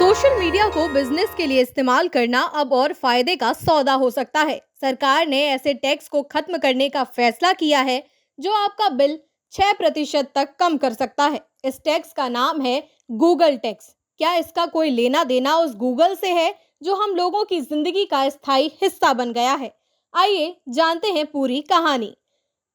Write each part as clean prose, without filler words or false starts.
Social media को business के लिए इस्तेमाल करना अब और फायदे का सौदा हो सकता है। सरकार ने ऐसे टैक्स को खत्म करने का फैसला किया है जो आपका बिल 6% तक कम कर सकता है। इस टैक्स का नाम है गूगल टैक्स। क्या इसका कोई लेना देना उस गूगल से है जो हम लोगों की जिंदगी का स्थायी हिस्सा बन गया है? आइए जानते हैं पूरी कहानी।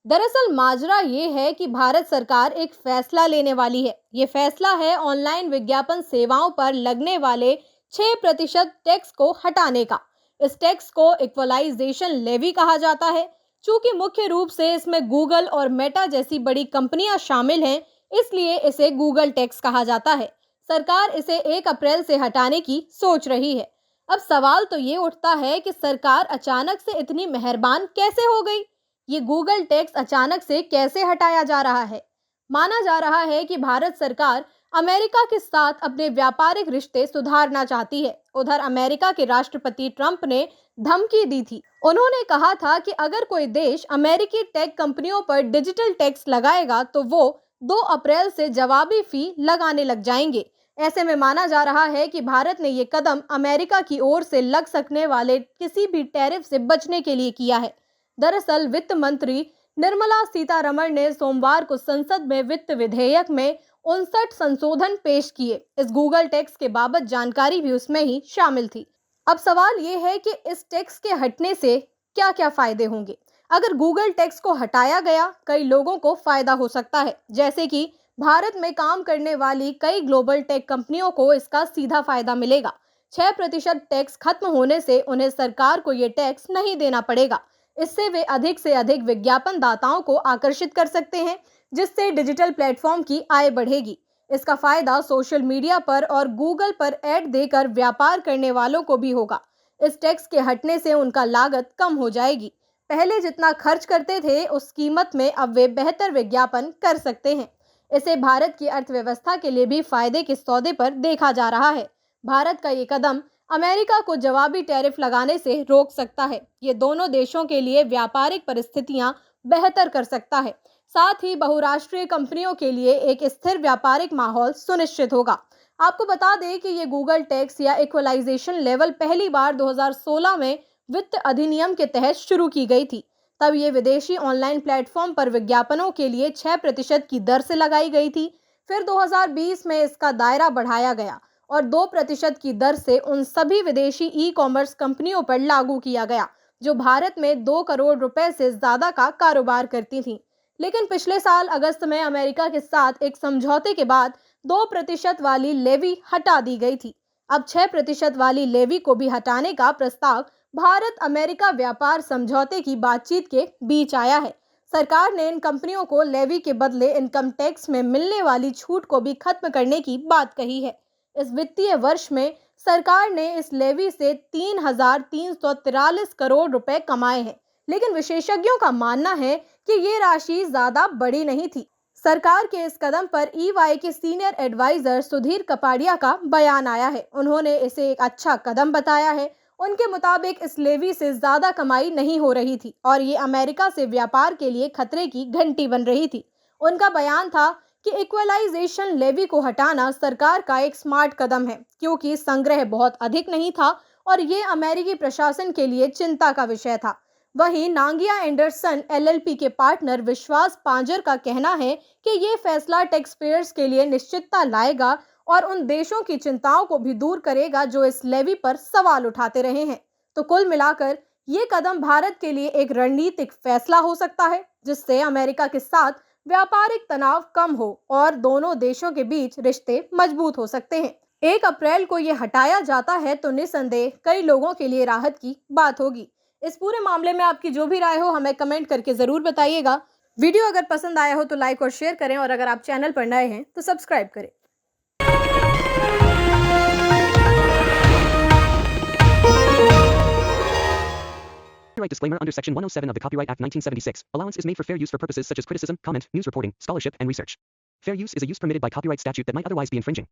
दरअसल माजरा ये है कि भारत सरकार एक फैसला लेने वाली है। ये फैसला है ऑनलाइन विज्ञापन सेवाओं पर लगने वाले 6% टैक्स को हटाने का। इस टैक्स को इक्वलाइजेशन लेवी कहा जाता है। चूंकि मुख्य रूप से इसमें गूगल और मेटा जैसी बड़ी कंपनियां शामिल हैं, इसलिए इसे गूगल टैक्स कहा जाता है। सरकार इसे 1 अप्रैल से हटाने की सोच रही है। अब सवाल तो ये उठता है कि सरकार अचानक से इतनी मेहरबान कैसे हो गई? ये गूगल टैक्स अचानक से कैसे हटाया जा रहा है? माना जा रहा है कि भारत सरकार अमेरिका के साथ अपने व्यापारिक रिश्ते सुधारना चाहती है। उधर अमेरिका के राष्ट्रपति ट्रंप ने धमकी दी थी। उन्होंने कहा था कि अगर कोई देश अमेरिकी टेक कंपनियों पर डिजिटल टैक्स लगाएगा तो वो 2 अप्रैल से जवाबी फी लगाने लग जाएंगे। ऐसे में माना जा रहा है कि भारत ने ये कदम अमेरिका की ओर से लग सकने वाले किसी भी टैरिफ से बचने के लिए किया है। दरअसल वित्त मंत्री निर्मला सीतारमण ने सोमवार को संसद में वित्त विधेयक में 59 संशोधन पेश किए। इस गूगल टैक्स के बाबत जानकारी भी उसमें ही शामिल थी। अब सवाल ये है कि इस टैक्स के हटने से क्या क्या फायदे होंगे। अगर गूगल टैक्स को हटाया गया, कई लोगों को फायदा हो सकता है। जैसे कि भारत में काम करने वाली कई ग्लोबल टेक कंपनियों को इसका सीधा फायदा मिलेगा। 6% टैक्स खत्म होने से उन्हें सरकार को ये टैक्स नहीं देना पड़ेगा। इससे वे अधिक से अधिक विज्ञापन दाताओं को आकर्षित कर सकते हैं, जिससे डिजिटल प्लेटफॉर्म की आय बढ़ेगी। इसका फायदा सोशल मीडिया पर और गूगल पर ऐड देकर व्यापार करने वालों को भी होगा। इस टैक्स के हटने से उनका लागत कम हो जाएगी। पहले जितना खर्च करते थे उस कीमत में अब वे बेहतर विज्ञापन कर सकते हैं। इसे भारत की अर्थव्यवस्था के लिए भी फायदे के सौदे पर देखा जा रहा है। भारत का ये कदम अमेरिका को जवाबी टैरिफ लगाने से रोक सकता है। ये दोनों देशों के लिए व्यापारिक परिस्थितियां बेहतर कर सकता है। साथ ही बहुराष्ट्रीय कंपनियों के लिए एक स्थिर व्यापारिक माहौल सुनिश्चित होगा। आपको बता दें कि ये गूगल टैक्स या इक्वलाइजेशन लेवल पहली बार 2016 में वित्त अधिनियम के तहत शुरू की गई थी। तब ये विदेशी ऑनलाइन प्लेटफॉर्म पर विज्ञापनों के लिए 6% की दर से लगाई गई थी। फिर 2020 में इसका दायरा बढ़ाया गया और 2% की दर से उन सभी विदेशी ई कॉमर्स कंपनियों पर लागू किया गया जो भारत में 2 करोड़ रुपए से ज्यादा का कारोबार करती थीं। लेकिन पिछले साल अगस्त में अमेरिका के साथ एक समझौते के बाद 2% वाली लेवी हटा दी गई थी। अब 6% वाली लेवी को भी हटाने का प्रस्ताव भारत अमेरिका व्यापार समझौते की बातचीत के बीच आया है। सरकार ने इन कंपनियों को लेवी के बदले इनकम टैक्स में मिलने वाली छूट को भी खत्म करने की बात कही है। इस वित्तीय वर्ष में सरकार ने इस लेवी से 3,343 करोड़ रुपए कमाए हैं। लेकिन विशेषज्ञों का मानना है कि ये राशि ज्यादा बड़ी नहीं थी। सरकार के इस कदम पर ईवाई के सीनियर एडवाइजर सुधीर कपाड़िया का बयान आया है। उन्होंने इसे एक अच्छा कदम बताया है। उनके मुताबिक इस लेवी से ज्यादा कमाई नहीं हो रही थी और ये अमेरिका से व्यापार के लिए खतरे की घंटी बन रही थी। उनका बयान था कि इक्वलाइजेशन लेवी को हटाना सरकार का एक स्मार्ट कदम है, क्योंकि संग्रह बहुत अधिक नहीं था और ये अमेरिकी प्रशासन के लिए चिंता का विषय था। वहीं नांगिया एंडरसन एलएलपी के पार्टनर विश्वास पांजर का कहना है कि ये फैसला टैक्स पेयर्स के लिए निश्चितता लाएगा और उन देशों की चिंताओं को भी दूर करेगा जो इस लेवी पर सवाल उठाते रहे हैं। तो कुल मिलाकर ये कदम भारत के लिए एक रणनीतिक फैसला हो सकता है, जिससे अमेरिका के साथ व्यापारिक तनाव कम हो और दोनों देशों के बीच रिश्ते मजबूत हो सकते हैं। 1 अप्रैल को ये हटाया जाता है तो निसंदेह कई लोगों के लिए राहत की बात होगी। इस पूरे मामले में आपकी जो भी राय हो हमें कमेंट करके जरूर बताइएगा। वीडियो अगर पसंद आया हो तो लाइक और शेयर करें और अगर आप चैनल पर नए हैं तो सब्सक्राइब करें। Copyright disclaimer under Section 107 of the Copyright Act 1976. Allowance is made for fair use for purposes such as criticism, comment, news reporting, scholarship, and research. Fair use is a use permitted by copyright statute that might otherwise be infringing.